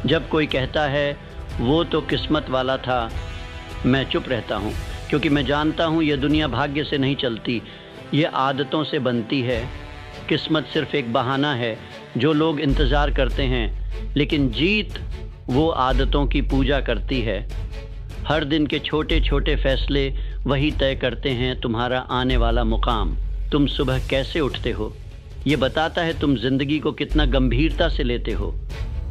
जब कोई कहता है वो तो किस्मत वाला था, मैं चुप रहता हूँ, क्योंकि मैं जानता हूँ ये दुनिया भाग्य से नहीं चलती, ये आदतों से बनती है। किस्मत सिर्फ एक बहाना है जो लोग इंतज़ार करते हैं, लेकिन जीत वो आदतों की पूजा करती है। हर दिन के छोटे छोटे फैसले वही तय करते हैं तुम्हारा आने वाला मुकाम। तुम सुबह कैसे उठते हो ये बताता है तुम ज़िंदगी को कितना गंभीरता से लेते हो।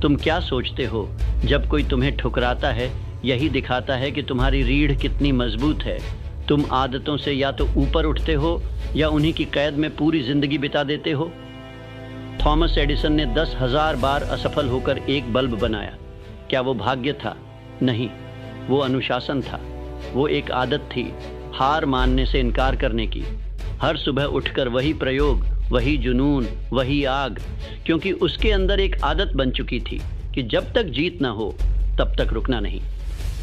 तुम क्या सोचते हो जब कोई तुम्हें ठुकराता है, यही दिखाता है कि तुम्हारी रीढ़ कितनी मजबूत है। तुम आदतों से या तो ऊपर उठते हो या उन्हीं की कैद में पूरी ज़िंदगी बिता देते हो। थॉमस एडिसन ने 10,000 बार असफल होकर एक बल्ब बनाया। क्या वो भाग्य था? नहीं, वो अनुशासन था। वो एक आदत थी, हार मानने से इनकार करने की। हर सुबह उठकर वही प्रयोग, वही जुनून, वही आग, क्योंकि उसके अंदर एक आदत बन चुकी थी कि जब तक जीत ना हो तब तक रुकना नहीं।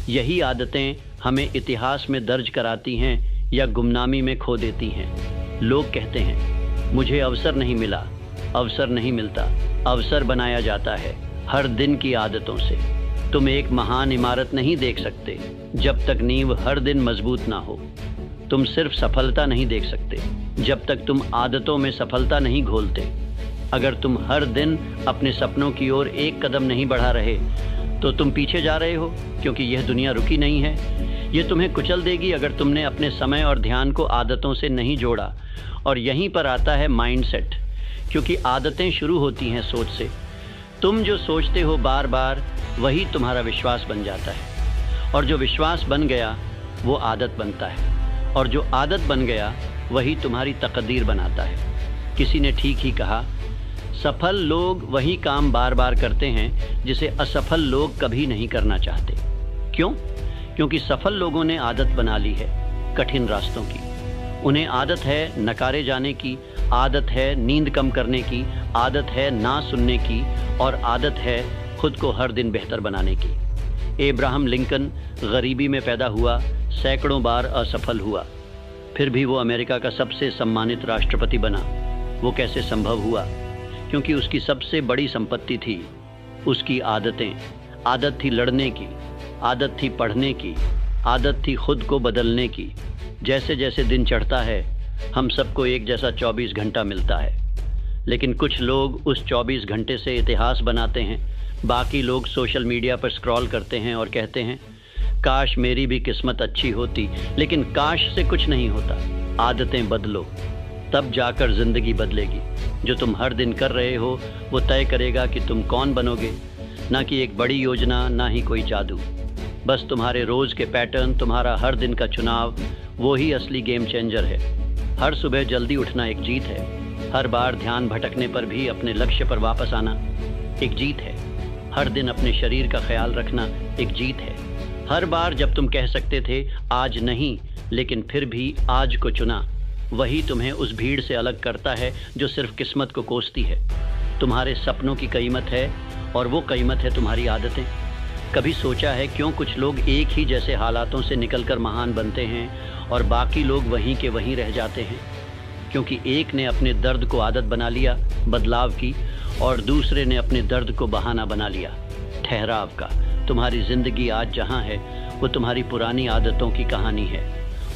यही आदतें हमें इतिहास में दर्ज कराती हैं या गुमनामी में खो देती हैं। लोग कहते हैं मुझे अवसर नहीं मिला। अवसर नहीं मिलता, अवसर बनाया जाता है हर दिन की आदतों से। तुम एक महान इमारत नहीं देख सकते जब तक नींव हर दिन मजबूत ना हो। तुम सिर्फ सफलता नहीं देख सकते जब तक तुम आदतों में सफलता नहीं घोलते। अगर तुम हर दिन अपने सपनों की ओर एक कदम नहीं बढ़ा रहे तो तुम पीछे जा रहे हो, क्योंकि यह दुनिया रुकी नहीं है। ये तुम्हें कुचल देगी अगर तुमने अपने समय और ध्यान को आदतों से नहीं जोड़ा। और यहीं पर आता है माइंडसेट, क्योंकि आदतें शुरू होती हैं सोच से। तुम जो सोचते हो बार बार, वही तुम्हारा विश्वास बन जाता है, और जो विश्वास बन गया वो आदत बनता है, और जो आदत बन गया वही तुम्हारी तकदीर बनाता है। किसी ने ठीक ही कहा, सफल लोग वही काम बार बार करते हैं जिसे असफल लोग कभी नहीं करना चाहते। क्यों? क्योंकि सफल लोगों ने आदत बना ली है कठिन रास्तों की। उन्हें आदत है नकारे जाने की, आदत है नींद कम करने की, आदत है ना सुनने की, और आदत है खुद को हर दिन बेहतर बनाने की। एब्राहम लिंकन गरीबी में पैदा हुआ, सैकड़ों बार असफल हुआ, फिर भी वो अमेरिका का सबसे सम्मानित राष्ट्रपति बना। वो कैसे संभव हुआ? क्योंकि उसकी सबसे बड़ी संपत्ति थी उसकी आदतें। आदत थी लड़ने की, आदत थी पढ़ने की, आदत थी खुद को बदलने की। जैसे जैसे दिन चढ़ता है हम सबको एक जैसा 24 घंटा मिलता है, लेकिन कुछ लोग उस 24 घंटे से इतिहास बनाते हैं। बाकी लोग सोशल मीडिया पर स्क्रॉल करते हैं और कहते हैं काश मेरी भी किस्मत अच्छी होती। लेकिन काश से कुछ नहीं होता। आदतें बदलो, तब जाकर ज़िंदगी बदलेगी। जो तुम हर दिन कर रहे हो वो तय करेगा कि तुम कौन बनोगे, ना कि एक बड़ी योजना, ना ही कोई जादू। बस तुम्हारे रोज़ के पैटर्न, तुम्हारा हर दिन का चुनाव, वो ही असली गेम चेंजर है। हर सुबह जल्दी उठना एक जीत है। हर बार ध्यान भटकने पर भी अपने लक्ष्य पर वापस आना एक जीत है। हर दिन अपने शरीर का ख्याल रखना एक जीत है। हर बार जब तुम कह सकते थे आज नहीं, लेकिन फिर भी आज को चुना, वही तुम्हें उस भीड़ से अलग करता है जो सिर्फ किस्मत को कोसती है। तुम्हारे सपनों की कीमत है, और वो कीमत है तुम्हारी आदतें। कभी सोचा है क्यों कुछ लोग एक ही जैसे हालातों से निकलकर महान बनते हैं और बाकी लोग वहीं के वहीं रह जाते हैं? क्योंकि एक ने अपने दर्द को आदत बना लिया बदलाव की, और दूसरे ने अपने दर्द को बहाना बना लिया ठहराव का। तुम्हारी ज़िंदगी आज जहाँ है वो तुम्हारी पुरानी आदतों की कहानी है,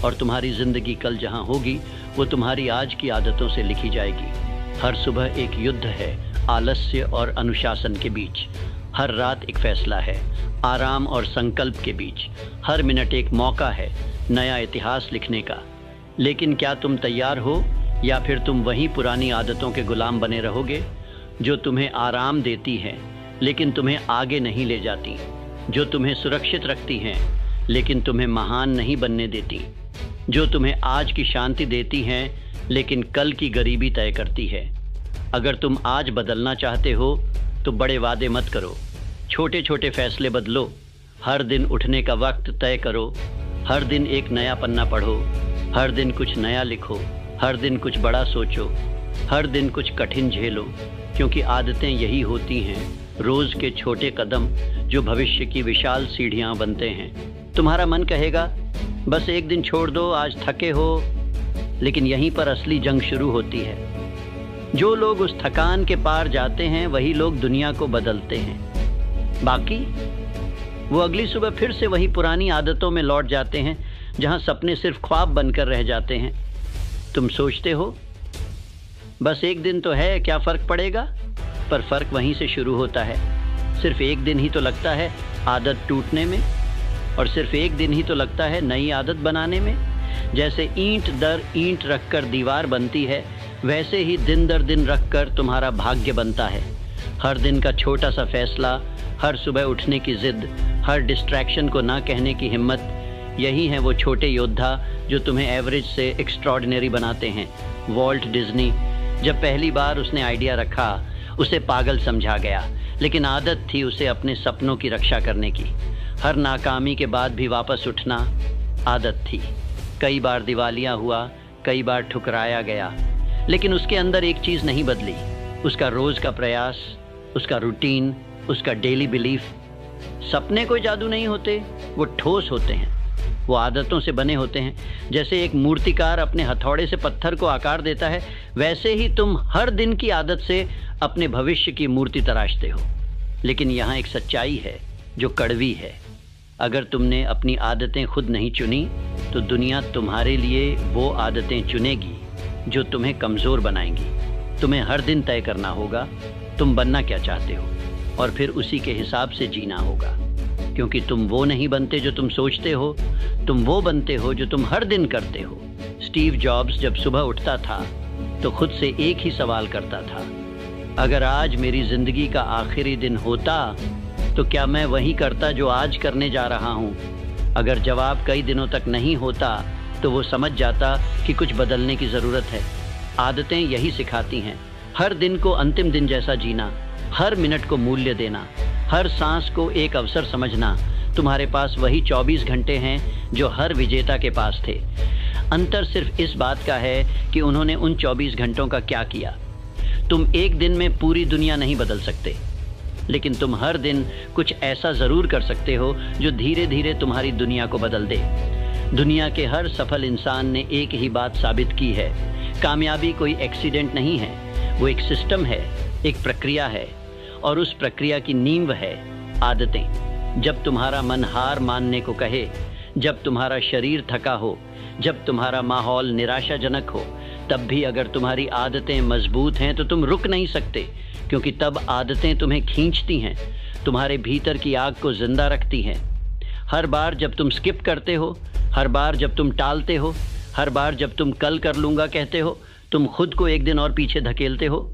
और तुम्हारी ज़िंदगी कल जहाँ होगी वो तुम्हारी आज की आदतों से लिखी जाएगी। हर सुबह एक युद्ध है आलस्य और अनुशासन के बीच। हर रात एक फैसला है आराम और संकल्प के बीच। हर मिनट एक मौका है नया इतिहास लिखने का। लेकिन क्या तुम तैयार हो, या फिर तुम वहीं पुरानी आदतों के गुलाम बने रहोगे जो तुम्हें आराम देती हैं लेकिन तुम्हें आगे नहीं ले जाती, जो तुम्हें सुरक्षित रखती हैं लेकिन तुम्हें महान नहीं बनने देती, जो तुम्हें आज की शांति देती हैं लेकिन कल की गरीबी तय करती है। अगर तुम आज बदलना चाहते हो तो बड़े वादे मत करो, छोटे छोटे फैसले बदलो। हर दिन उठने का वक्त तय करो, हर दिन एक नया पन्ना पढ़ो, हर दिन कुछ नया लिखो, हर दिन कुछ बड़ा सोचो, हर दिन कुछ कठिन झेलो। क्योंकि आदतें यही होती हैं, रोज़ के छोटे कदम जो भविष्य की विशाल सीढ़ियाँ बनते हैं। तुम्हारा मन कहेगा बस एक दिन छोड़ दो, आज थके हो, लेकिन यहीं पर असली जंग शुरू होती है। जो लोग उस थकान के पार जाते हैं वही लोग दुनिया को बदलते हैं। बाकी वो अगली सुबह फिर से वही पुरानी आदतों में लौट जाते हैं, जहां सपने सिर्फ ख्वाब बनकर रह जाते हैं। तुम सोचते हो बस एक दिन तो है, क्या फ़र्क पड़ेगा, पर फ़र्क वहीं से शुरू होता है। सिर्फ एक दिन ही तो लगता है आदत टूटने में, और सिर्फ एक दिन ही तो लगता है नई आदत बनाने में। जैसे ईंट दर ईंट रखकर दीवार बनती है, वैसे ही दिन दर दिन रखकर तुम्हारा भाग्य बनता है। हर दिन का छोटा सा फैसला, हर सुबह उठने की ज़िद, हर डिस्ट्रैक्शन को ना कहने की हिम्मत, यही हैं वो छोटे योद्धा जो तुम्हें एवरेज से एक्स्ट्रॉर्डिनरी बनाते हैं। वॉल्ट डिज्नी, जब पहली बार उसने आइडिया रखा, उसे पागल समझा गया, लेकिन आदत थी उसे अपने सपनों की रक्षा करने की। हर नाकामी के बाद भी वापस उठना आदत थी। कई बार दिवालिया हुआ, कई बार ठुकराया गया, लेकिन उसके अंदर एक चीज़ नहीं बदली, उसका रोज़ का प्रयास, उसका रूटीन, उसका डेली बिलीफ। सपने कोई जादू नहीं होते, वो ठोस होते हैं, वो आदतों से बने होते हैं। जैसे एक मूर्तिकार अपने हथौड़े से पत्थर को आकार देता है, वैसे ही तुम हर दिन की आदत से अपने भविष्य की मूर्ति तराशते हो। लेकिन यहाँ एक सच्चाई है जो कड़वी है। अगर तुमने अपनी आदतें खुद नहीं चुनी, तो दुनिया तुम्हारे लिए वो आदतें चुनेगी जो तुम्हें कमज़ोर बनाएंगी। तुम्हें हर दिन तय करना होगा तुम बनना क्या चाहते हो, और फिर उसी के हिसाब से जीना होगा। क्योंकि तुम वो नहीं बनते जो तुम सोचते हो, तुम वो बनते हो जो तुम हर दिन करते हो। स्टीव जॉब्स जब सुबह उठता था तो खुद से एक ही सवाल करता था, अगर आज मेरी ज़िंदगी का आखिरी दिन होता तो क्या मैं वही करता जो आज करने जा रहा हूँ। अगर जवाब कई दिनों तक नहीं होता तो वो समझ जाता कि कुछ बदलने की ज़रूरत है। आदतें यही सिखाती हैं, हर दिन को अंतिम दिन जैसा जीना, हर मिनट को मूल्य देना, हर सांस को एक अवसर समझना। तुम्हारे पास वही 24 घंटे हैं जो हर विजेता के पास थे। अंतर सिर्फ इस बात का है कि उन्होंने उन 24 घंटों का क्या किया। तुम एक दिन में पूरी दुनिया नहीं बदल सकते, लेकिन तुम हर दिन कुछ ऐसा ज़रूर कर सकते हो जो धीरे धीरे तुम्हारी दुनिया को बदल दे। दुनिया के हर सफल इंसान ने एक ही बात साबित की है, कामयाबी कोई एक्सीडेंट नहीं है, वो एक सिस्टम है, एक प्रक्रिया है, और उस प्रक्रिया की नींव है आदतें। जब तुम्हारा मन हार मानने को कहे, जब तुम्हारा शरीर थका हो, जब तुम्हारा माहौल निराशाजनक हो, तब भी अगर तुम्हारी आदतें मजबूत हैं तो तुम रुक नहीं सकते, क्योंकि तब आदतें तुम्हें खींचती हैं, तुम्हारे भीतर की आग को जिंदा रखती हैं। हर बार जब तुम स्किप करते हो, हर बार जब तुम टालते हो, हर बार जब तुम कल कर लूँगा कहते हो, तुम खुद को एक दिन और पीछे धकेलते हो।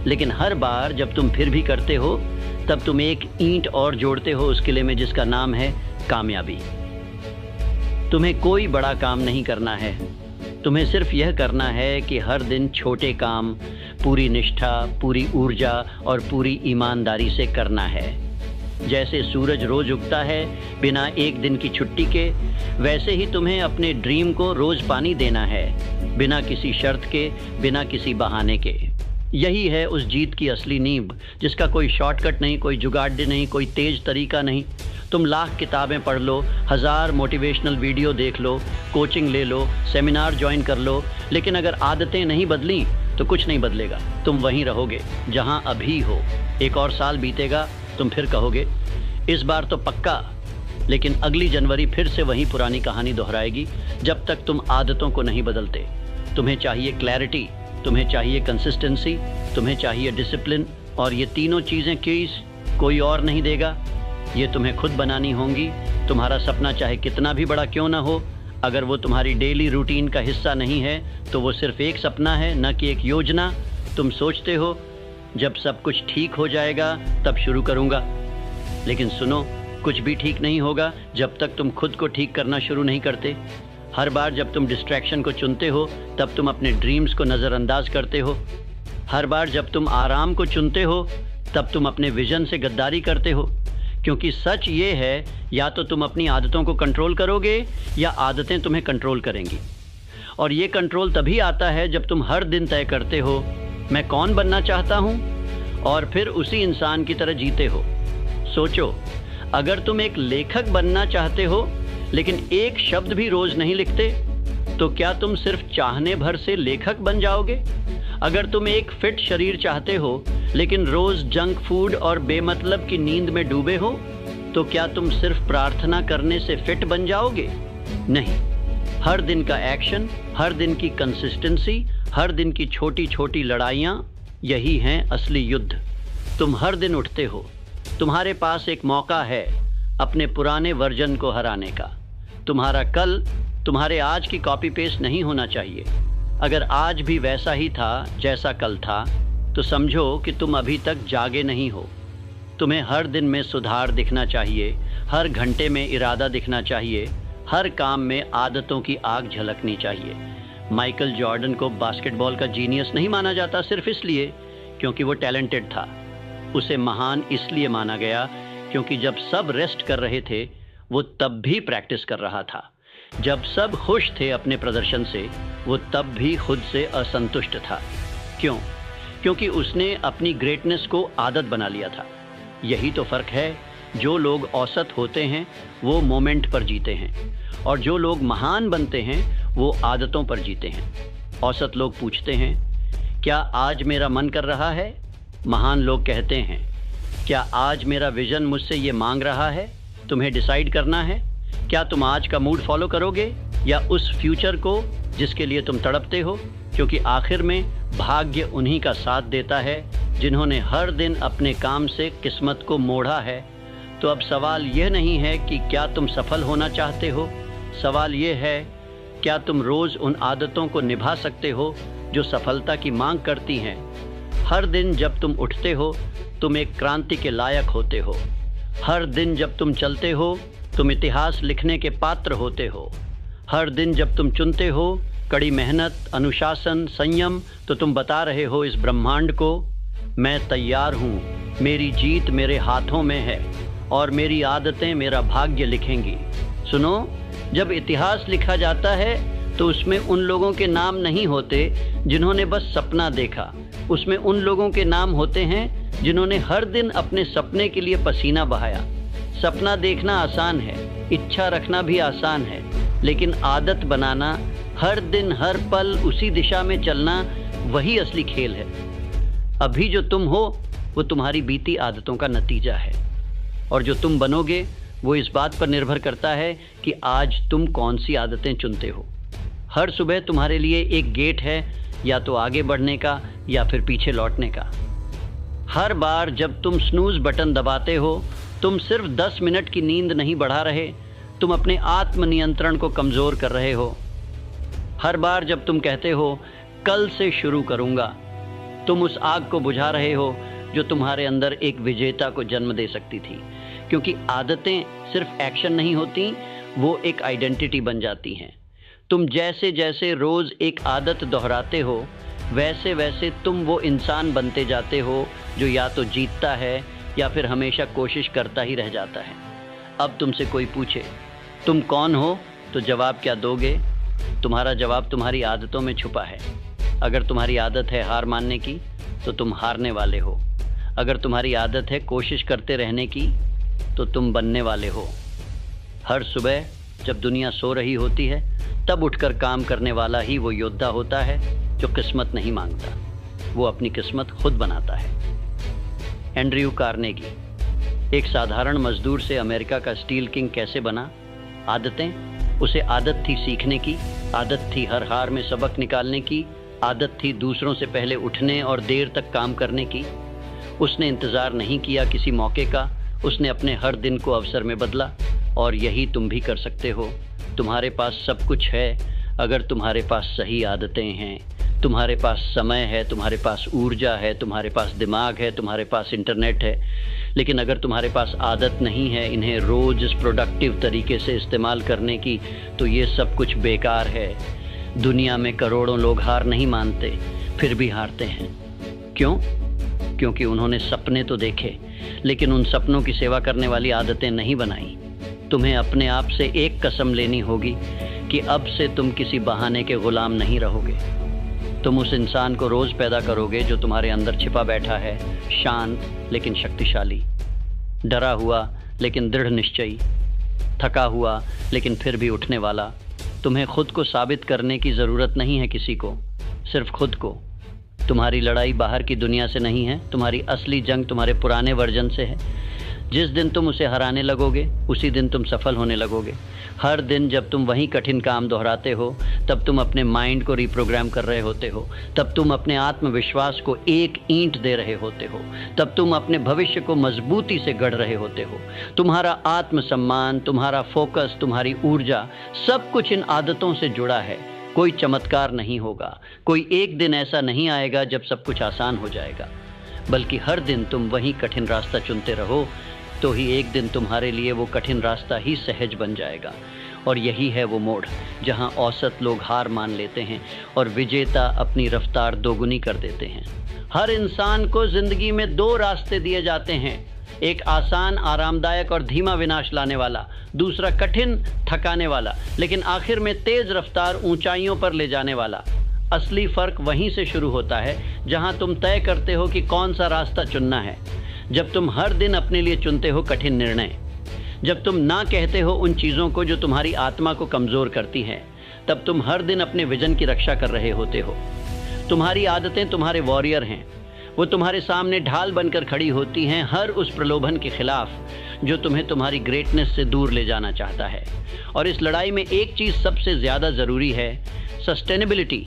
लेकिन हर बार जब तुम फिर भी करते हो, तब तुम एक ईंट और जोड़ते हो उस किले में जिसका नाम है कामयाबी। तुम्हें कोई बड़ा काम नहीं करना है, तुम्हें सिर्फ यह करना है कि हर दिन छोटे काम पूरी निष्ठा, पूरी ऊर्जा और पूरी ईमानदारी से करना है। जैसे सूरज रोज उगता है बिना एक दिन की छुट्टी के, वैसे ही तुम्हें अपने ड्रीम को रोज पानी देना है, बिना किसी शर्त के, बिना किसी बहाने के। यही है उस जीत की असली नींव, जिसका कोई शॉर्टकट नहीं, कोई जुगाड़ नहीं, कोई तेज तरीका नहीं। तुम लाख किताबें पढ़ लो, 1000 मोटिवेशनल वीडियो देख लो, कोचिंग ले लो, सेमिनार ज्वाइन कर लो, लेकिन अगर आदतें नहीं बदली तो कुछ नहीं बदलेगा। तुम वहीं रहोगे जहां अभी हो। एक और साल बीतेगा, तुम फिर कहोगे इस बार तो पक्का, लेकिन अगली जनवरी फिर से वही पुरानी कहानी दोहराएगी जब तक तुम आदतों को नहीं बदलते। तुम्हें चाहिए क्लैरिटी, तुम्हें चाहिए कंसिस्टेंसी, तुम्हें चाहिए डिसिप्लिन, और ये तीनों चीज़ें कोई और नहीं देगा, ये तुम्हें खुद बनानी होंगी। तुम्हारा सपना चाहे कितना भी बड़ा क्यों ना हो, अगर वो तुम्हारी डेली रूटीन का हिस्सा नहीं है तो वो सिर्फ एक सपना है, न कि एक योजना। तुम सोचते हो जब सब कुछ ठीक हो जाएगा तब शुरू करूँगा, लेकिन सुनो, कुछ भी ठीक नहीं होगा जब तक तुम खुद को ठीक करना शुरू नहीं करते। हर बार जब तुम डिस्ट्रैक्शन को चुनते हो तब तुम अपने ड्रीम्स को नज़रअंदाज करते हो। हर बार जब तुम आराम को चुनते हो तब तुम अपने विजन से गद्दारी करते हो। क्योंकि सच ये है, या तो तुम अपनी आदतों को कंट्रोल करोगे या आदतें तुम्हें कंट्रोल करेंगी। और ये कंट्रोल तभी आता है जब तुम हर दिन तय करते हो मैं कौन बनना चाहता हूँ, और फिर उसी इंसान की तरह जीते हो। सोचो, अगर तुम एक लेखक बनना चाहते हो लेकिन एक शब्द भी रोज नहीं लिखते, तो क्या तुम सिर्फ चाहने भर से लेखक बन जाओगे? अगर तुम एक फिट शरीर चाहते हो लेकिन रोज जंक फूड और बेमतलब की नींद में डूबे हो, तो क्या तुम सिर्फ प्रार्थना करने से फिट बन जाओगे? नहीं। हर दिन का एक्शन, हर दिन की कंसिस्टेंसी, हर दिन की छोटी छोटी लड़ाइयाँ, यही हैं असली युद्ध। तुम हर दिन उठते हो, तुम्हारे पास एक मौका है अपने पुराने वर्जन को हराने का। तुम्हारा कल तुम्हारे आज की कॉपी पेस्ट नहीं होना चाहिए। अगर आज भी वैसा ही था जैसा कल था, तो समझो कि तुम अभी तक जागे नहीं हो। तुम्हें हर दिन में सुधार दिखना चाहिए, हर घंटे में इरादा दिखना चाहिए, हर काम में आदतों की आग झलकनी चाहिए। माइकल जॉर्डन को बास्केटबॉल का जीनियस नहीं माना जाता सिर्फ इसलिए क्योंकि वो टैलेंटेड था। उसे महान इसलिए माना गया क्योंकि जब सब रेस्ट कर रहे थे, वो तब भी प्रैक्टिस कर रहा था। जब सब खुश थे अपने प्रदर्शन से, वो तब भी खुद से असंतुष्ट था। क्यों? क्योंकि उसने अपनी ग्रेटनेस को आदत बना लिया था। यही तो फ़र्क है। जो लोग औसत होते हैं वो मोमेंट पर जीते हैं, और जो लोग महान बनते हैं वो आदतों पर जीते हैं। औसत लोग पूछते हैं, क्या आज मेरा मन कर रहा है? महान लोग कहते हैं, क्या आज मेरा विजन मुझसे ये मांग रहा है? तुम्हें डिसाइड करना है, क्या तुम आज का मूड फॉलो करोगे या उस फ्यूचर को जिसके लिए तुम तड़पते हो? क्योंकि आखिर में भाग्य उन्हीं का साथ देता है जिन्होंने हर दिन अपने काम से किस्मत को मोड़ा है। तो अब सवाल यह नहीं है कि क्या तुम सफल होना चाहते हो, सवाल यह है क्या तुम रोज़ उन आदतों को निभा सकते हो जो सफलता की मांग करती हैं। हर दिन जब तुम उठते हो, तुम एक क्रांति के लायक होते हो। हर दिन जब तुम चलते हो, तुम इतिहास लिखने के पात्र होते हो। हर दिन जब तुम चुनते हो कड़ी मेहनत, अनुशासन, संयम, तो तुम बता रहे हो इस ब्रह्मांड को, मैं तैयार हूँ, मेरी जीत मेरे हाथों में है और मेरी आदतें मेरा भाग्य लिखेंगी। सुनो, जब इतिहास लिखा जाता है तो उसमें उन लोगों के नाम नहीं होते जिन्होंने बस सपना देखा, उसमें उन लोगों के नाम होते हैं जिन्होंने हर दिन अपने सपने के लिए पसीना बहाया। सपना देखना आसान है, इच्छा रखना भी आसान है, लेकिन आदत बनाना, हर दिन हर पल उसी दिशा में चलना, वही असली खेल है। अभी जो तुम हो वो तुम्हारी बीती आदतों का नतीजा है, और जो तुम बनोगे वो इस बात पर निर्भर करता है कि आज तुम कौन सी आदतें चुनते हो। हर सुबह तुम्हारे लिए एक गेट है, या तो आगे बढ़ने का या फिर पीछे लौटने का। हर बार जब तुम स्नूज बटन दबाते हो, तुम सिर्फ 10 मिनट की नींद नहीं बढ़ा रहे, तुम अपने आत्मनियंत्रण को कमज़ोर कर रहे हो। हर बार जब तुम कहते हो कल से शुरू करूँगा, तुम उस आग को बुझा रहे हो जो तुम्हारे अंदर एक विजेता को जन्म दे सकती थी। क्योंकि आदतें सिर्फ एक्शन नहीं होती, वो एक आइडेंटिटी बन जाती हैं। तुम जैसे जैसे रोज़ एक आदत दोहराते हो, वैसे वैसे तुम वो इंसान बनते जाते हो जो या तो जीतता है या फिर हमेशा कोशिश करता ही रह जाता है। अब तुमसे कोई पूछे तुम कौन हो, तो जवाब क्या दोगे? तुम्हारा जवाब तुम्हारी आदतों में छुपा है। अगर तुम्हारी आदत है हार मानने की, तो तुम हारने वाले हो। अगर तुम्हारी आदत है कोशिश करते रहने की, तो तुम बनने वाले हो। हर सुबह जब दुनिया सो रही होती है, तब उठकर काम करने वाला ही वो योद्धा होता है जो किस्मत नहीं मांगता, वो अपनी किस्मत खुद बनाता है। एंड्रयू कार्नेगी, एक साधारण मजदूर से अमेरिका का स्टील किंग कैसे बना? आदतें। उसे आदत थी सीखने की, आदत थी हर हार में सबक निकालने की, आदत थी दूसरों से पहले उठने और देर तक काम करने की। उसने इंतज़ार नहीं किया किसी मौके का, उसने अपने हर दिन को अवसर में बदला। और यही तुम भी कर सकते हो। तुम्हारे पास सब कुछ है अगर तुम्हारे पास सही आदतें हैं। तुम्हारे पास समय है, तुम्हारे पास ऊर्जा है, तुम्हारे पास दिमाग है, तुम्हारे पास इंटरनेट है। लेकिन अगर तुम्हारे पास आदत नहीं है इन्हें रोज़ प्रोडक्टिव तरीके से इस्तेमाल करने की, तो ये सब कुछ बेकार है। दुनिया में करोड़ों लोग हार नहीं मानते, फिर भी हारते हैं। क्यों? क्योंकि उन्होंने सपने तो देखे, लेकिन उन सपनों की सेवा करने वाली आदतें नहीं बनाई। तुम्हें अपने आप से एक कसम लेनी होगी कि अब से तुम किसी बहाने के गुलाम नहीं रहोगे। तुम उस इंसान को रोज़ पैदा करोगे जो तुम्हारे अंदर छिपा बैठा है, शांत लेकिन शक्तिशाली, डरा हुआ लेकिन दृढ़ निश्चयी, थका हुआ लेकिन फिर भी उठने वाला। तुम्हें खुद को साबित करने की ज़रूरत नहीं है किसी को, सिर्फ खुद को। तुम्हारी लड़ाई बाहर की दुनिया से नहीं है, तुम्हारी असली जंग तुम्हारे पुराने वर्जन से है। जिस दिन तुम उसे हराने लगोगे उसी दिन तुम सफल होने लगोगे। हर दिन जब तुम वही कठिन काम दोहराते हो तब तुम अपने माइंड को रिप्रोग्राम कर रहे होते हो, तब तुम अपने आत्मविश्वास को एक ईंट दे रहे होते हो, तब तुम अपने भविष्य को मजबूती से गढ़ रहे होते हो। तुम्हारा आत्मसम्मान, तुम्हारा फोकस, तुम्हारी ऊर्जा, सब कुछ इन आदतों से जुड़ा है। कोई चमत्कार नहीं होगा, कोई एक दिन ऐसा नहीं आएगा जब सब कुछ आसान हो जाएगा, बल्कि हर दिन तुम वही कठिन रास्ता चुनते रहो तो ही एक दिन तुम्हारे लिए वो कठिन रास्ता ही सहज बन जाएगा। और यही है वो मोड़ जहां औसत लोग हार मान लेते हैं और विजेता अपनी रफ्तार दोगुनी कर देते हैं। हर इंसान को जिंदगी में दो रास्ते दिए जाते हैं, एक आसान, आरामदायक और धीमा विनाश लाने वाला, दूसरा कठिन, थकाने वाला, लेकिन आखिर में तेज रफ्तार ऊंचाइयों पर ले जाने वाला। असली फर्क वहीं से शुरू होता है जहां तुम तय करते हो कि कौन सा रास्ता चुनना है। जब तुम हर दिन अपने लिए चुनते हो कठिन निर्णय, जब तुम ना कहते हो उन चीज़ों को जो तुम्हारी आत्मा को कमज़ोर करती हैं, तब तुम हर दिन अपने विजन की रक्षा कर रहे होते हो। तुम्हारी आदतें तुम्हारे वॉरियर हैं, वो तुम्हारे सामने ढाल बनकर खड़ी होती हैं हर उस प्रलोभन के खिलाफ जो तुम्हें तुम्हारी ग्रेटनेस से दूर ले जाना चाहता है। और इस लड़ाई में एक चीज़ सबसे ज़्यादा ज़रूरी है, सस्टेनेबिलिटी।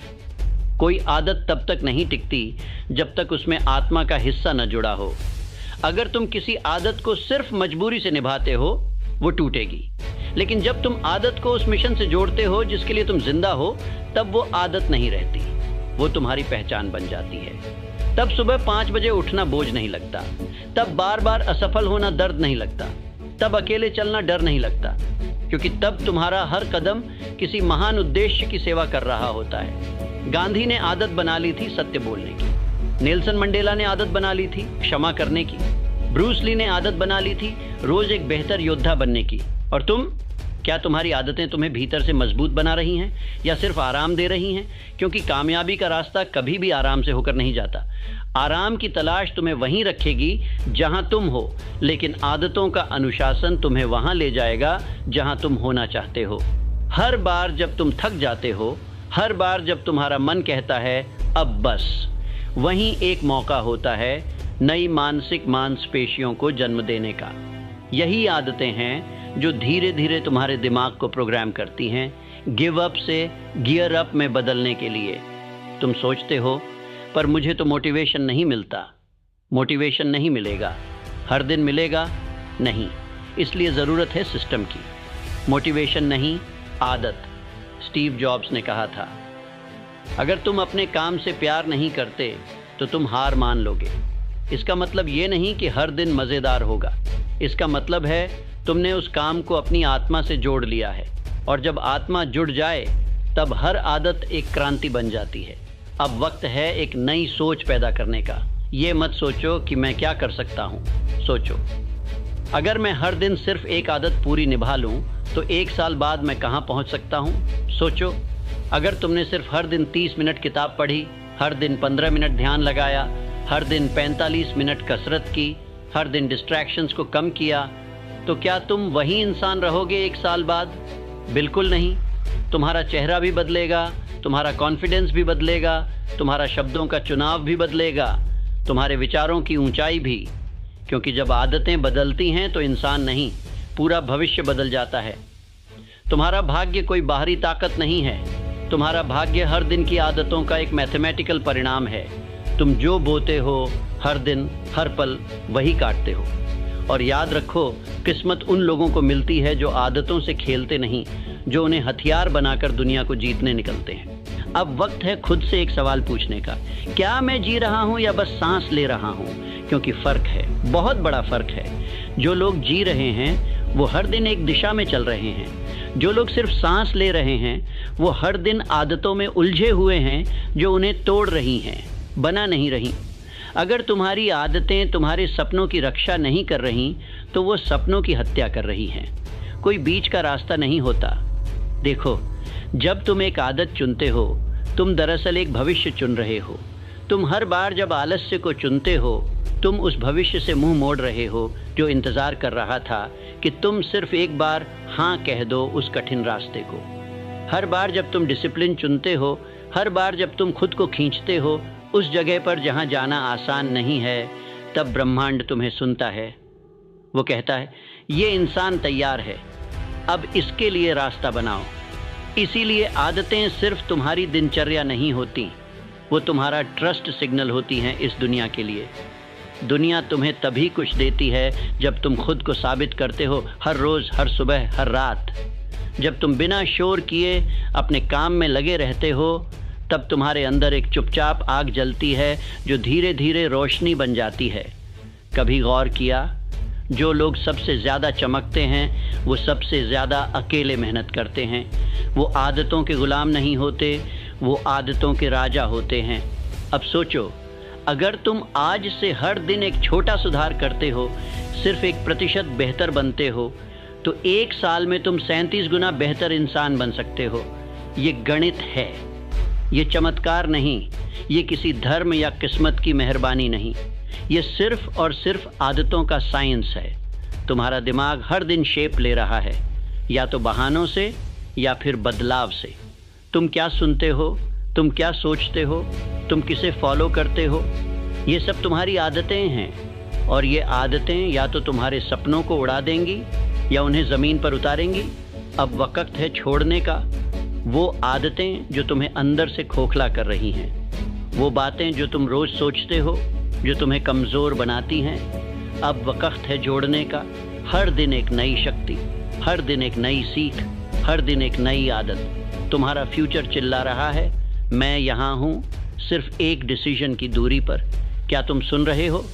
कोई आदत तब तक नहीं टिकती जब तक उसमें आत्मा का हिस्सा न जुड़ा हो। अगर तुम किसी आदत को सिर्फ मजबूरी से निभाते हो वो टूटेगी, लेकिन जब तुम आदत को उस मिशन से जोड़ते हो जिसके लिए तुम जिंदा हो, तब वो आदत नहीं रहती, वो तुम्हारी पहचान बन जाती है। तब सुबह 5 बजे उठना बोझ नहीं लगता, तब बार बार असफल होना दर्द नहीं लगता, तब अकेले चलना डर नहीं लगता, क्योंकि तब तुम्हारा हर कदम किसी महान उद्देश्य की सेवा कर रहा होता है। गांधी ने आदत बना ली थी सत्य बोलने की, नेल्सन मंडेला ने आदत बना ली थी क्षमा करने की, ब्रूस ली ने आदत बना ली थी रोज एक बेहतर योद्धा बनने की। और तुम, क्या तुम्हारी आदतें तुम्हें भीतर से मजबूत बना रही हैं या सिर्फ आराम दे रही हैं? क्योंकि कामयाबी का रास्ता कभी भी आराम से होकर नहीं जाता। आराम की तलाश तुम्हें वहीं रखेगी जहां तुम हो, लेकिन आदतों का अनुशासन तुम्हें वहां ले जाएगा जहां तुम होना चाहते हो। हर बार जब तुम थक जाते हो, हर बार जब तुम्हारा मन कहता है अब बस, वहीं एक मौका होता है नई मानसिक मांसपेशियों को जन्म देने का। यही आदतें हैं जो धीरे धीरे तुम्हारे दिमाग को प्रोग्राम करती हैं गिव अप से गियर अप में बदलने के लिए। तुम सोचते हो पर मुझे तो मोटिवेशन नहीं मिलता। मोटिवेशन नहीं मिलेगा, हर दिन मिलेगा नहीं, इसलिए ज़रूरत है सिस्टम की। मोटिवेशन नहीं, आदत। स्टीव जॉब्स ने कहा था, अगर तुम अपने काम से प्यार नहीं करते तो तुम हार मान लोगे। इसका मतलब ये नहीं कि हर दिन मज़ेदार होगा, इसका मतलब है तुमने उस काम को अपनी आत्मा से जोड़ लिया है, और जब आत्मा जुड़ जाए तब हर आदत एक क्रांति बन जाती है। अब वक्त है एक नई सोच पैदा करने का। ये मत सोचो कि मैं क्या कर सकता हूँ, सोचो अगर मैं हर दिन सिर्फ एक आदत पूरी निभा लूँ तो 1 साल बाद मैं कहाँ पहुँच सकता हूँ। सोचो अगर तुमने सिर्फ हर दिन 30 मिनट किताब पढ़ी, हर दिन 15 मिनट ध्यान लगाया, हर दिन 45 मिनट कसरत की, हर दिन डिस्ट्रैक्शंस को कम किया, तो क्या तुम वही इंसान रहोगे 1 साल बाद? बिल्कुल नहीं। तुम्हारा चेहरा भी बदलेगा, तुम्हारा कॉन्फिडेंस भी बदलेगा, तुम्हारा शब्दों का चुनाव भी बदलेगा, तुम्हारे विचारों की ऊंचाई भी। क्योंकि जब आदतें बदलती हैं तो इंसान नहीं, पूरा भविष्य बदल जाता है। तुम्हारा भाग्य कोई बाहरी ताकत नहीं है, तुम्हारा भाग्य हर दिन की आदतों का एक मैथमेटिकल परिणाम है। तुम जो बोते हो हर दिन हर पल वही काटते हो। और याद रखो, किस्मत उन लोगों को मिलती है जो आदतों से खेलते नहीं, जो उन्हें हथियार बनाकर दुनिया को जीतने निकलते हैं। अब वक्त है खुद से एक सवाल पूछने का, क्या मैं जी रहा हूँ या बस सांस ले रहा हूँ? क्योंकि फ़र्क है, बहुत बड़ा फ़र्क है। जो लोग जी रहे हैं वो हर दिन एक दिशा में चल रहे हैं, जो लोग सिर्फ सांस ले रहे हैं वो हर दिन आदतों में उलझे हुए हैं जो उन्हें तोड़ रही हैं, बना नहीं रही। अगर तुम्हारी आदतें तुम्हारे सपनों की रक्षा नहीं कर रही तो वो सपनों की हत्या कर रही हैं। कोई बीच का रास्ता नहीं होता। देखो, जब तुम एक आदत चुनते हो तुम दरअसल एक भविष्य चुन रहे हो। तुम हर बार जब आलस्य को चुनते हो तुम उस भविष्य से मुंह मोड़ रहे हो जो इंतज़ार कर रहा था कि तुम सिर्फ एक बार हाँ कह दो उस कठिन रास्ते को। हर बार जब तुम डिसिप्लिन चुनते हो, हर बार जब तुम खुद को खींचते हो, उस जगह पर जहाँ जाना आसान नहीं है, तब ब्रह्मांड तुम्हें सुनता है। वो कहता है, ये इंसान तैयार है, अब इसके लिए रास्ता बनाओ। इसीलिए आदतें सिर्फ तुम्हारी दिनचर्या नहीं होती, वो तुम्हारा ट्रस्ट सिग्नल होती हैं इस दुनिया के लिए। दुनिया तुम्हें तभी कुछ देती है जब तुम खुद को साबित करते हो, हर रोज़, हर सुबह, हर रात। जब तुम बिना शोर किए अपने काम में लगे रहते हो, तब तुम्हारे अंदर एक चुपचाप आग जलती है जो धीरे धीरे रोशनी बन जाती है। कभी गौर किया, जो लोग सबसे ज़्यादा चमकते हैं वो सबसे ज़्यादा अकेले मेहनत करते हैं। वो आदतों के ग़ुलाम नहीं होते, वो आदतों के राजा होते हैं। अब सोचो, अगर तुम आज से हर दिन एक छोटा सुधार करते हो, सिर्फ 1% बेहतर बनते हो, तो 1 साल में तुम 37 गुना बेहतर इंसान बन सकते हो। ये गणित है, ये चमत्कार नहीं, ये किसी धर्म या किस्मत की मेहरबानी नहीं, ये सिर्फ और सिर्फ आदतों का साइंस है। तुम्हारा दिमाग हर दिन शेप ले रहा है, या तो बहानों से या फिर बदलाव से। तुम क्या सुनते हो, तुम क्या सोचते हो, तुम किसे फॉलो करते हो, ये सब तुम्हारी आदतें हैं। और ये आदतें या तो तुम्हारे सपनों को उड़ा देंगी या उन्हें ज़मीन पर उतारेंगी। अब वक्त है छोड़ने का। वो आदतें जो तुम्हें अंदर से खोखला कर रही हैं, वो बातें जो तुम रोज़ सोचते हो, जो तुम्हें कमज़ोर बनाती हैं, अब वक्त है जोड़ने का। हर दिन एक नई शक्ति, हर दिन एक नई सीख, हर दिन एक नई आदत। तुम्हारा फ्यूचर चिल्ला रहा है, मैं यहाँ हूँ, सिर्फ एक डिसीजन की दूरी पर। क्या तुम सुन रहे हो?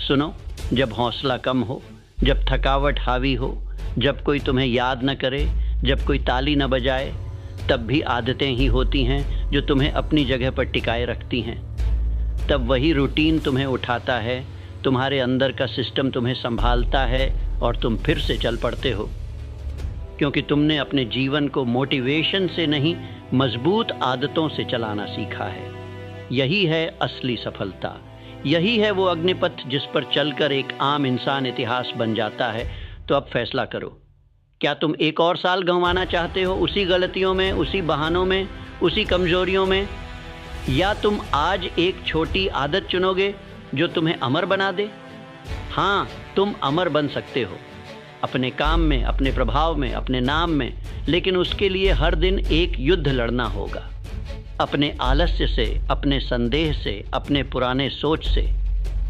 सुनो, जब हौसला कम हो, जब थकावट हावी हो, जब कोई तुम्हें याद न करे, जब कोई ताली न बजाए, तब भी आदतें ही होती हैं जो तुम्हें अपनी जगह पर टिकाए रखती हैं। तब वही रूटीन तुम्हें उठाता है, तुम्हारे अंदर का सिस्टम तुम्हें संभालता है और तुम फिर से चल पड़ते हो, क्योंकि तुमने अपने जीवन को मोटिवेशन से नहीं, मजबूत आदतों से चलाना सीखा है। यही है असली सफलता, यही है वो अग्निपथ जिस पर चलकर एक आम इंसान इतिहास बन जाता है। तो अब फैसला करो, क्या तुम एक और साल गंवाना चाहते हो उसी गलतियों में, उसी बहानों में, उसी कमजोरियों में, या तुम आज एक छोटी आदत चुनोगे जो तुम्हें अमर बना दे? हाँ, तुम अमर बन सकते हो, अपने काम में, अपने प्रभाव में, अपने नाम में, लेकिन उसके लिए हर दिन एक युद्ध लड़ना होगा। अपने आलस्य से, अपने संदेह से, अपने पुराने सोच से।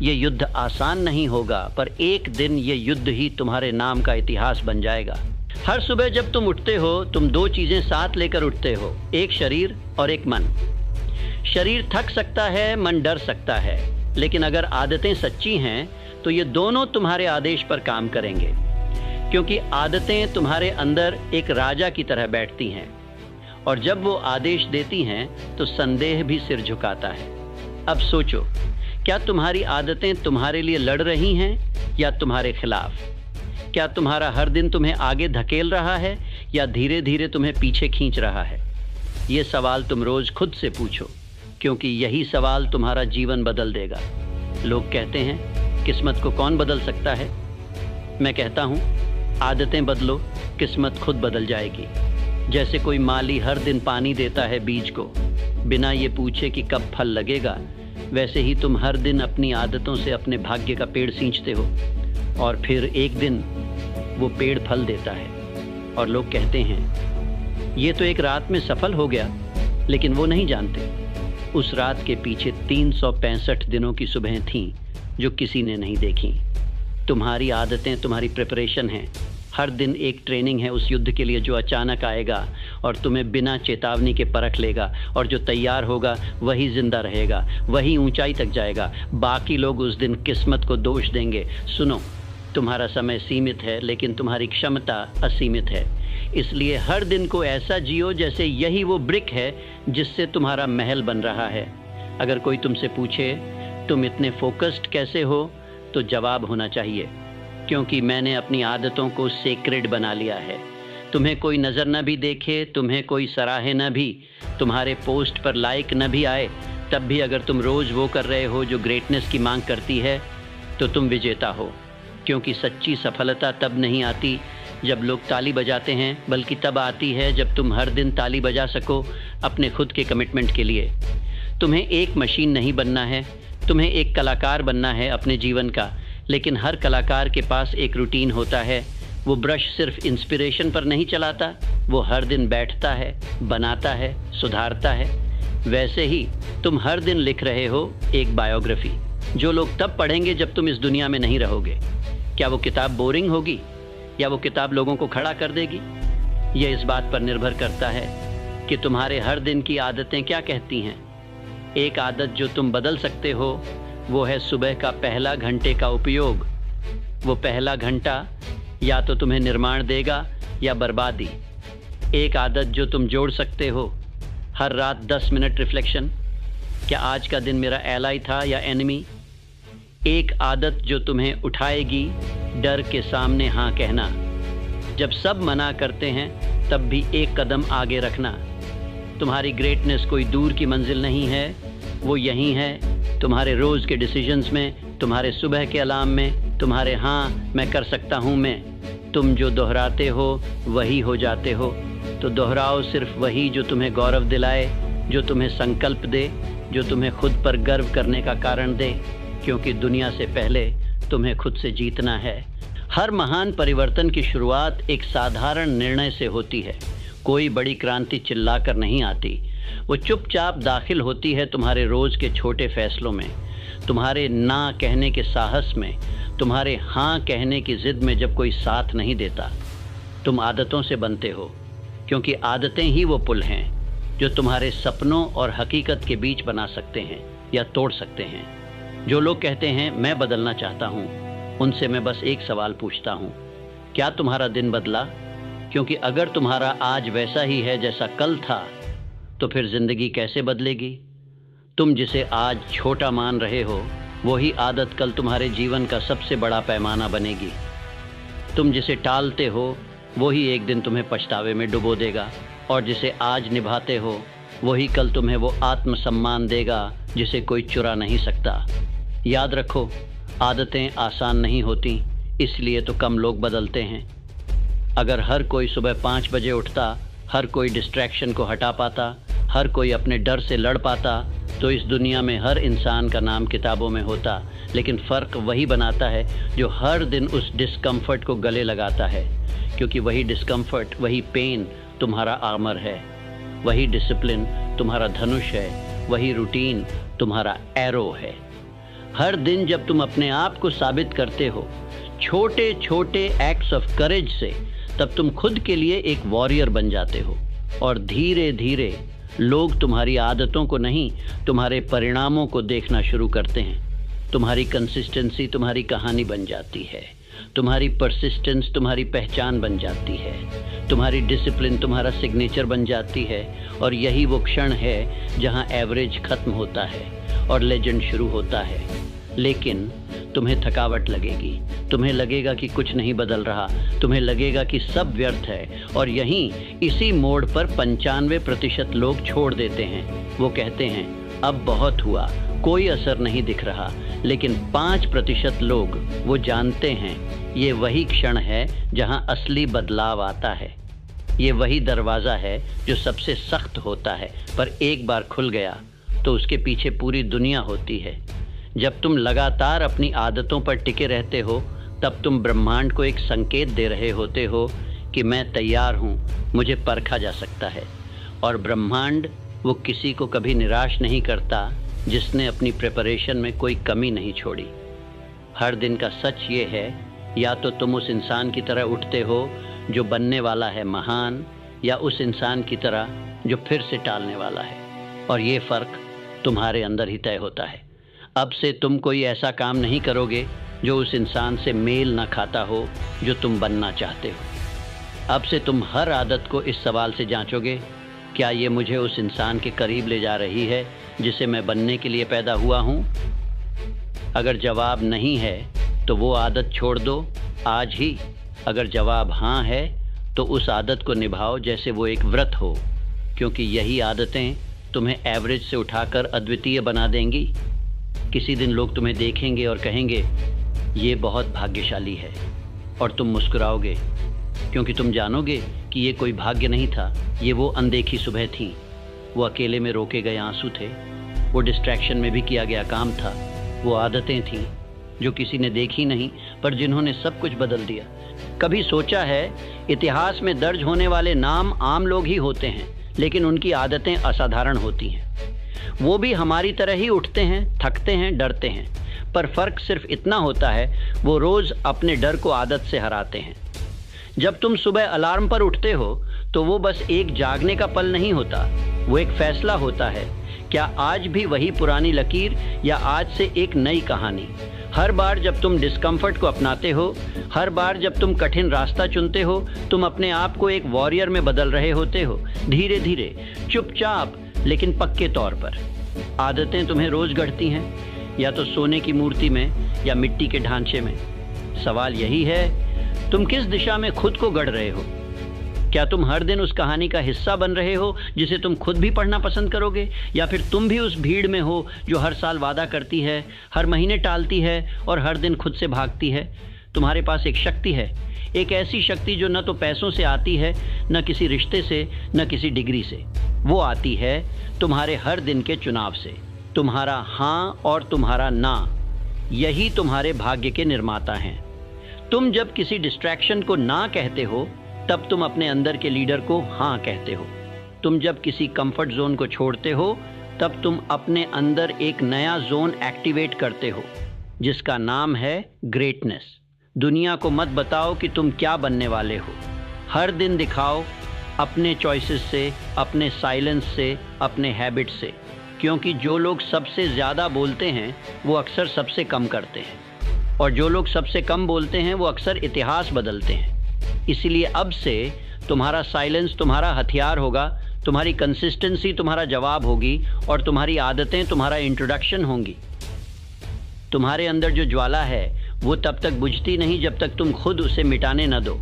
ये युद्ध आसान नहीं होगा, पर एक दिन ये युद्ध ही तुम्हारे नाम का इतिहास बन जाएगा। हर सुबह जब तुम उठते हो, तुम 2 चीज़ें साथ लेकर उठते हो, एक शरीर और एक मन। शरीर थक सकता है, मन डर सकता है, लेकिन अगर आदतें सच्ची हैं तो ये दोनों तुम्हारे आदेश पर काम करेंगे, क्योंकि आदतें तुम्हारे अंदर एक राजा की तरह बैठती हैं, और जब वो आदेश देती हैं तो संदेह भी सिर झुकाता है। अब सोचो, क्या तुम्हारी आदतें तुम्हारे लिए लड़ रही हैं या तुम्हारे खिलाफ? क्या तुम्हारा हर दिन तुम्हें आगे धकेल रहा है या धीरे धीरे तुम्हें पीछे खींच रहा है? ये सवाल तुम रोज़ खुद से पूछो, क्योंकि यही सवाल तुम्हारा जीवन बदल देगा। लोग कहते हैं, किस्मत को कौन बदल सकता है? मैं कहता हूँ, आदतें बदलो, किस्मत खुद बदल जाएगी। जैसे कोई माली हर दिन पानी देता है बीज को, बिना ये पूछे कि कब फल लगेगा, वैसे ही तुम हर दिन अपनी आदतों से अपने भाग्य का पेड़ सींचते हो, और फिर एक दिन वो पेड़ फल देता है। और लोग कहते हैं, ये तो एक रात में सफल हो गया, लेकिन वो नहीं जानते, उस रात के पीछे 365 दिनों की सुबहें थीं जो किसी ने नहीं देखी। तुम्हारी आदतें तुम्हारी प्रिपरेशन हैं, हर दिन एक ट्रेनिंग है उस युद्ध के लिए जो अचानक आएगा और तुम्हें बिना चेतावनी के परख लेगा, और जो तैयार होगा वही जिंदा रहेगा, वही ऊंचाई तक जाएगा। बाकी लोग उस दिन किस्मत को दोष देंगे। सुनो, तुम्हारा समय सीमित है, लेकिन तुम्हारी क्षमता असीमित है। इसलिए हर दिन को ऐसा जियो जैसे यही वो ब्रिक है जिससे तुम्हारा महल बन रहा है। अगर कोई तुमसे पूछे तुम इतने फोकस्ड कैसे हो, तो जवाब होना चाहिए, क्योंकि मैंने अपनी आदतों को सेक्रेड बना लिया है। तुम्हें कोई नज़र न भी देखे, तुम्हें कोई सराहे न भी, तुम्हारे पोस्ट पर लाइक न भी आए, तब भी अगर तुम रोज़ वो कर रहे हो जो ग्रेटनेस की मांग करती है, तो तुम विजेता हो। क्योंकि सच्ची सफलता तब नहीं आती जब लोग ताली बजाते हैं, बल्कि तब आती है जब तुम हर दिन ताली बजा सको अपने खुद के कमिटमेंट के लिए। तुम्हें एक मशीन नहीं बनना है, तुम्हें एक कलाकार बनना है अपने जीवन का। लेकिन हर कलाकार के पास एक रूटीन होता है। वो ब्रश सिर्फ इंस्पिरेशन पर नहीं चलाता, वो हर दिन बैठता है, बनाता है, सुधारता है। वैसे ही तुम हर दिन लिख रहे हो एक बायोग्राफी, जो लोग तब पढ़ेंगे जब तुम इस दुनिया में नहीं रहोगे। क्या वो किताब बोरिंग होगी या वो किताब लोगों को खड़ा कर देगी? ये इस बात पर निर्भर करता है कि तुम्हारे हर दिन की आदतें क्या कहती हैं। एक आदत जो तुम बदल सकते हो वो है सुबह का पहला घंटे का उपयोग। वो पहला घंटा या तो तुम्हें निर्माण देगा या बर्बादी। एक आदत जो तुम जोड़ सकते हो, हर रात 10 मिनट रिफ्लेक्शन, क्या आज का दिन मेरा एलाई था या एनिमी। एक आदत जो तुम्हें उठाएगी डर के सामने हाँ कहना। जब सब मना करते हैं तब भी एक कदम आगे रखना। तुम्हारी ग्रेटनेस कोई दूर की मंजिल नहीं है, वो यहीं है, तुम्हारे रोज़ के डिसीजंस में, तुम्हारे सुबह के अलार्म में, तुम्हारे हाँ मैं कर सकता हूँ में। तुम जो दोहराते हो वही हो जाते हो। तो दोहराओ सिर्फ वही जो तुम्हें गौरव दिलाए, जो तुम्हें संकल्प दे, जो तुम्हें खुद पर गर्व करने का कारण दे, क्योंकि दुनिया से पहले तुम्हें खुद से जीतना है। हर महान परिवर्तन की शुरुआत एक साधारण निर्णय से होती है। कोई बड़ी क्रांति चिल्लाकर नहीं आती, वो चुपचाप दाखिल होती है तुम्हारे रोज़ के छोटे फैसलों में, तुम्हारे ना कहने के साहस में, तुम्हारे हाँ कहने की ज़िद में। जब कोई साथ नहीं देता, तुम आदतों से बनते हो, क्योंकि आदतें ही वो पुल हैं जो तुम्हारे सपनों और हकीकत के बीच बना सकते हैं या तोड़ सकते हैं। जो लोग कहते हैं मैं बदलना चाहता हूँ, उनसे मैं बस एक सवाल पूछता हूँ, क्या तुम्हारा दिन बदला? क्योंकि अगर तुम्हारा आज वैसा ही है जैसा कल था, तो फिर ज़िंदगी कैसे बदलेगी? तुम जिसे आज छोटा मान रहे हो, वही आदत कल तुम्हारे जीवन का सबसे बड़ा पैमाना बनेगी। तुम जिसे टालते हो, वही एक दिन तुम्हें पछतावे में डुबो देगा, और जिसे आज निभाते हो, वही कल तुम्हें वो आत्मसम्मान देगा जिसे कोई चुरा नहीं सकता। याद रखो, आदतें आसान नहीं होती, इसलिए तो कम लोग बदलते हैं। अगर हर कोई सुबह 5 बजे उठता, हर कोई डिस्ट्रैक्शन को हटा पाता, हर कोई अपने डर से लड़ पाता, तो इस दुनिया में हर इंसान का नाम किताबों में होता। लेकिन फ़र्क वही बनाता है जो हर दिन उस डिस्कम्फर्ट को गले लगाता है, क्योंकि वही डिस्कम्फर्ट, वही पेन तुम्हारा आर्मर है, वही डिसिप्लिन तुम्हारा धनुष है, वही रूटीन तुम्हारा एरो है। हर दिन जब तुम अपने आप को साबित करते हो छोटे छोटे एक्ट्स ऑफ करेज से, तब तुम खुद के लिए एक वॉरियर बन जाते हो, और धीरे धीरे लोग तुम्हारी आदतों को नहीं, तुम्हारे परिणामों को देखना शुरू करते हैं। तुम्हारी कंसिस्टेंसी तुम्हारी कहानी बन जाती है, तुम्हारी परसिस्टेंस तुम्हारी पहचान बन जाती है, तुम्हारी डिसिप्लिन तुम्हारा सिग्नेचर बन जाती है। और यही वो क्षण है जहां एवरेज खत्म होता है और लेजेंड शुरू होता है। लेकिन तुम्हें थकावट लगेगी, तुम्हें लगेगा कि कुछ नहीं बदल रहा, तुम्हें लगेगा कि सब व्यर्थ है। और यहीं इसी मोड़ पर 95% लोग छोड़ देते हैं। वो कहते हैं अब बहुत हुआ, कोई असर नहीं दिख रहा। लेकिन 5% लोग वो जानते हैं ये वही क्षण है जहां असली बदलाव आता है। ये वही दरवाज़ा है जो सबसे सख्त होता है, पर एक बार खुल गया तो उसके पीछे पूरी दुनिया होती है। जब तुम लगातार अपनी आदतों पर टिके रहते हो, तब तुम ब्रह्मांड को एक संकेत दे रहे होते हो कि मैं तैयार हूँ, मुझे परखा जा सकता है। और ब्रह्मांड वो किसी को कभी निराश नहीं करता जिसने अपनी प्रिपरेशन में कोई कमी नहीं छोड़ी। हर दिन का सच ये है, या तो तुम उस इंसान की तरह उठते हो जो बनने वाला है महान, या उस इंसान की तरह जो फिर से टालने वाला है। और ये फ़र्क तुम्हारे अंदर ही तय होता है। अब से तुम कोई ऐसा काम नहीं करोगे जो उस इंसान से मेल ना खाता हो जो तुम बनना चाहते हो। अब से तुम हर आदत को इस सवाल से जांचोगे, क्या ये मुझे उस इंसान के करीब ले जा रही है जिसे मैं बनने के लिए पैदा हुआ हूँ? अगर जवाब नहीं है तो वो आदत छोड़ दो आज ही। अगर जवाब हाँ है तो उस आदत को निभाओ जैसे वो एक व्रत हो, क्योंकि यही आदतें तुम्हें एवरेज से उठाकर अद्वितीय बना देंगी। किसी दिन लोग तुम्हें देखेंगे और कहेंगे ये बहुत भाग्यशाली है, और तुम मुस्कुराओगे, क्योंकि तुम जानोगे कि ये कोई भाग्य नहीं था, ये वो अनदेखी सुबह थी, वो अकेले में रोके गए आंसू थे। वो डिस्ट्रैक्शन में भी किया गया काम था, वो आदतें थीं जो किसी ने देखी नहीं, पर जिन्होंने सब कुछ बदल दिया। कभी सोचा है, इतिहास में दर्ज होने वाले नाम आम लोग ही होते हैं, लेकिन उनकी आदतें असाधारण होती हैं। वो भी हमारी तरह ही उठते हैं, थकते हैं, डरते हैं, पर फ़र्क सिर्फ इतना होता है, वो रोज़ अपने डर को आदत से हराते हैं। जब तुम सुबह अलार्म पर उठते हो तो वो बस एक जागने का पल नहीं होता, वो एक फैसला होता है। क्या आज भी वही पुरानी लकीर या आज से एक नई कहानी? हर बार जब तुम डिस्कम्फर्ट को अपनाते हो, हर बार जब तुम कठिन रास्ता चुनते हो, तुम अपने आप को एक वॉरियर में बदल रहे होते हो, धीरे धीरे, चुपचाप, लेकिन पक्के तौर पर। आदतें तुम्हें रोज़ गढ़ती हैं, या तो सोने की मूर्ति में या मिट्टी के ढांचे में। सवाल यही है, तुम किस दिशा में खुद को गढ़ रहे हो? क्या तुम हर दिन उस कहानी का हिस्सा बन रहे हो जिसे तुम खुद भी पढ़ना पसंद करोगे, या फिर तुम भी उस भीड़ में हो जो हर साल वादा करती है, हर महीने टालती है और हर दिन खुद से भागती है? तुम्हारे पास एक शक्ति है, एक ऐसी शक्ति जो न तो पैसों से आती है, न किसी रिश्ते से, न किसी डिग्री से। वो आती है तुम्हारे हर दिन के चुनाव से। तुम्हारा हाँ और तुम्हारा ना, यही तुम्हारे भाग्य के निर्माता हैं। तुम जब किसी डिस्ट्रैक्शन को ना कहते हो, तब तुम अपने अंदर के लीडर को हाँ कहते हो। तुम जब किसी कंफर्ट जोन को छोड़ते हो, तब तुम अपने अंदर एक नया जोन एक्टिवेट करते हो, जिसका नाम है ग्रेटनेस। दुनिया को मत बताओ कि तुम क्या बनने वाले हो, हर दिन दिखाओ अपने चॉइसेस से, अपने साइलेंस से, अपने हैबिट से। क्योंकि जो लोग सबसे ज़्यादा बोलते हैं वो अक्सर सबसे कम करते हैं, और जो लोग सबसे कम बोलते हैं वो अक्सर इतिहास बदलते हैं। इसीलिए अब से तुम्हारा साइलेंस तुम्हारा हथियार होगा, तुम्हारी कंसिस्टेंसी तुम्हारा जवाब होगी, और तुम्हारी आदतें तुम्हारा इंट्रोडक्शन होंगी। तुम्हारे अंदर जो ज्वाला है वो तब तक बुझती नहीं जब तक तुम खुद उसे मिटाने न दो।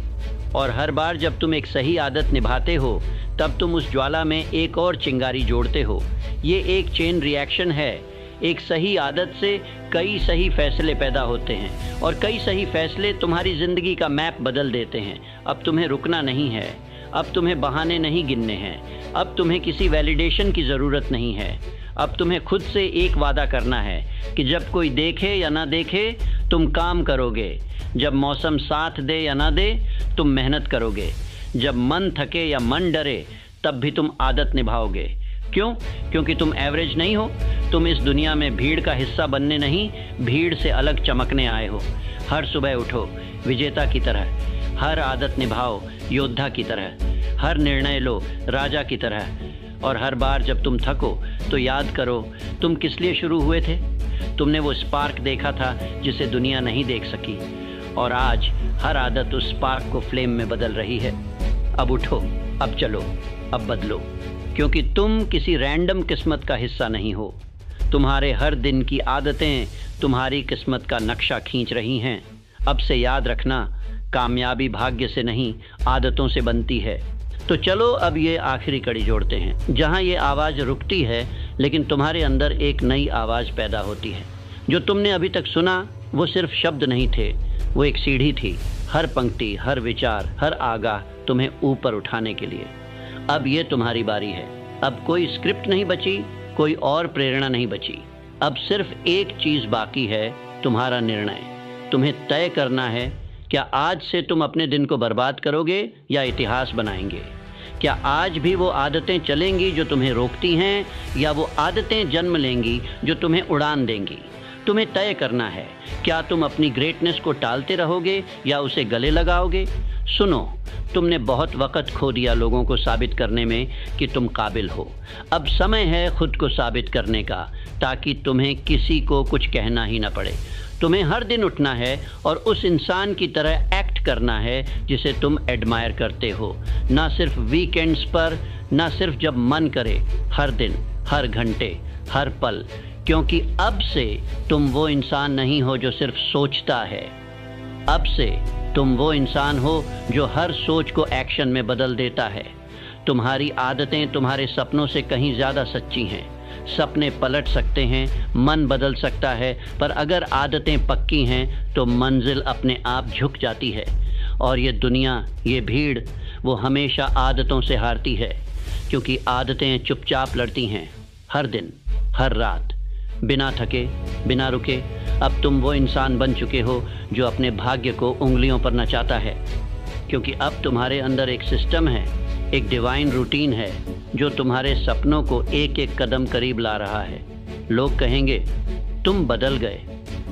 और हर बार जब तुम एक सही आदत निभाते हो, तब तुम उस ज्वाला में एक और चिंगारी जोड़ते हो। ये एक चेन रिएक्शन है। एक सही आदत से कई सही फैसले पैदा होते हैं, और कई सही फैसले तुम्हारी ज़िंदगी का मैप बदल देते हैं। अब तुम्हें रुकना नहीं है, अब तुम्हें बहाने नहीं गिनने हैं, अब तुम्हें किसी वैलिडेशन की ज़रूरत नहीं है। अब तुम्हें खुद से एक वादा करना है कि जब कोई देखे या ना देखे, तुम काम करोगे। जब मौसम साथ दे या ना दे, तुम मेहनत करोगे। जब मन थके या मन डरे, तब भी तुम आदत निभाओगे। क्यों? क्योंकि तुम एवरेज नहीं हो। तुम इस दुनिया में भीड़ का हिस्सा बनने नहीं, भीड़ से अलग चमकने आए हो। हर सुबह उठो विजेता की तरह, हर आदत निभाओ योद्धा की तरह, हर निर्णय लो राजा की तरह। और हर बार जब तुम थको तो याद करो तुम किस लिए शुरू हुए थे। तुमने वो स्पार्क देखा था जिसे दुनिया नहीं देख सकी, और आज हर आदत उस स्पार्क को फ्लेम में बदल रही है। अब उठो, अब चलो, अब बदलो, क्योंकि तुम किसी रैंडम किस्मत का हिस्सा नहीं हो। तुम्हारे हर दिन की आदतें तुम्हारी किस्मत का नक्शा खींच रही हैं। अब से याद रखना, कामयाबी भाग्य से नहीं, आदतों से बनती है। तो चलो अब ये आखिरी कड़ी जोड़ते हैं, जहाँ ये आवाज़ रुकती है, लेकिन तुम्हारे अंदर एक नई आवाज़ पैदा होती है। जो तुमने अभी तक सुना वो सिर्फ शब्द नहीं थे, वो एक सीढ़ी थी। हर पंक्ति, हर विचार, हर आगाह तुम्हें ऊपर उठाने के लिए। अब ये तुम्हारी बारी है। अब कोई स्क्रिप्ट नहीं बची, कोई और प्रेरणा नहीं बची। अब सिर्फ एक चीज़ बाकी है, तुम्हारा निर्णय। तुम्हें तय करना है, क्या आज से तुम अपने दिन को बर्बाद करोगे या इतिहास बनाएंगे? क्या आज भी वो आदतें चलेंगी जो तुम्हें रोकती हैं, या वो आदतें जन्म लेंगी जो तुम्हें उड़ान देंगी? तुम्हें तय करना है, क्या तुम अपनी ग्रेटनेस को टालते रहोगे या उसे गले लगाओगे? सुनो, तुमने बहुत वक्त खो दिया लोगों को साबित करने में कि तुम काबिल हो। अब समय है खुद को साबित करने का, ताकि तुम्हें किसी को कुछ कहना ही ना पड़े। तुम्हें हर दिन उठना है और उस इंसान की तरह एक्ट करना है जिसे तुम एडमायर करते हो। ना सिर्फ वीकेंड्स पर, ना सिर्फ जब मन करे, हर दिन, हर घंटे, हर पल। क्योंकि अब से तुम वो इंसान नहीं हो जो सिर्फ सोचता है। अब से तुम वो इंसान हो जो हर सोच को एक्शन में बदल देता है। तुम्हारी आदतें तुम्हारे सपनों से कहीं ज़्यादा सच्ची हैं। सपने पलट सकते हैं, मन बदल सकता है, पर अगर आदतें पक्की हैं तो मंजिल अपने आप झुक जाती है। और ये दुनिया, ये भीड़, वो हमेशा आदतों से हारती है, क्योंकि आदतें चुपचाप लड़ती हैं, हर दिन, हर रात, बिना थके, बिना रुके। अब तुम वो इंसान बन चुके हो जो अपने भाग्य को उंगलियों पर नचाता है, क्योंकि अब तुम्हारे अंदर एक सिस्टम है, एक डिवाइन रूटीन है जो तुम्हारे सपनों को एक एक कदम करीब ला रहा है। लोग कहेंगे तुम बदल गए,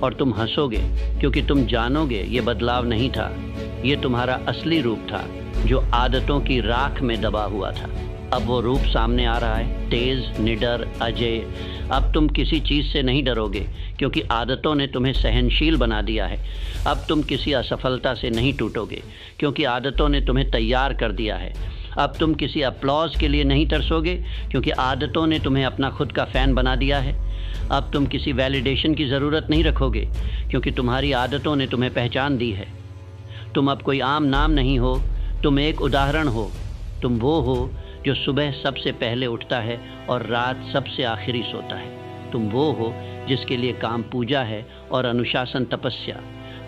और तुम हंसोगे, क्योंकि तुम जानोगे ये बदलाव नहीं था, ये तुम्हारा असली रूप था जो आदतों की राख में दबा हुआ था। अब वो रूप सामने आ रहा है, तेज, निडर, अजय। अब तुम किसी चीज़ से नहीं डरोगे, क्योंकि आदतों ने तुम्हें सहनशील बना दिया है। अब तुम किसी असफलता से नहीं टूटोगे, क्योंकि आदतों ने तुम्हें तैयार कर दिया है। अब तुम किसी अपलॉज के लिए नहीं तरसोगे, क्योंकि आदतों ने तुम्हें अपना खुद का फ़ैन बना दिया है। अब तुम किसी वैलिडेशन की ज़रूरत नहीं रखोगे, क्योंकि तुम्हारी आदतों ने तुम्हें पहचान दी है। तुम अब कोई आम नाम नहीं हो, तुम एक उदाहरण हो। तुम वो हो जो सुबह सबसे पहले उठता है और रात सबसे आखिरी सोता है। तुम वो हो जिसके लिए काम पूजा है और अनुशासन तपस्या।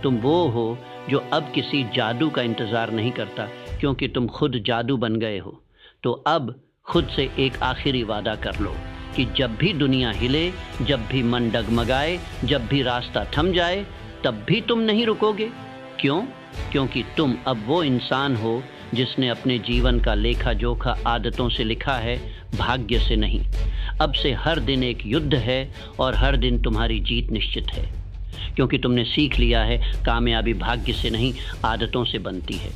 तुम वो हो जो अब किसी जादू का इंतज़ार नहीं करता, क्योंकि तुम खुद जादू बन गए हो। तो अब खुद से एक आखिरी वादा कर लो कि जब भी दुनिया हिले, जब भी मन डगमगाए, जब भी रास्ता थम जाए, तब भी तुम नहीं रुकोगे। क्यों? क्योंकि तुम अब वो इंसान हो जिसने अपने जीवन का लेखा जोखा आदतों से लिखा है, भाग्य से नहीं। अब से हर दिन एक युद्ध है और हर दिन तुम्हारी जीत निश्चित है, क्योंकि तुमने सीख लिया है कामयाबी भाग्य से नहीं, आदतों से बनती है।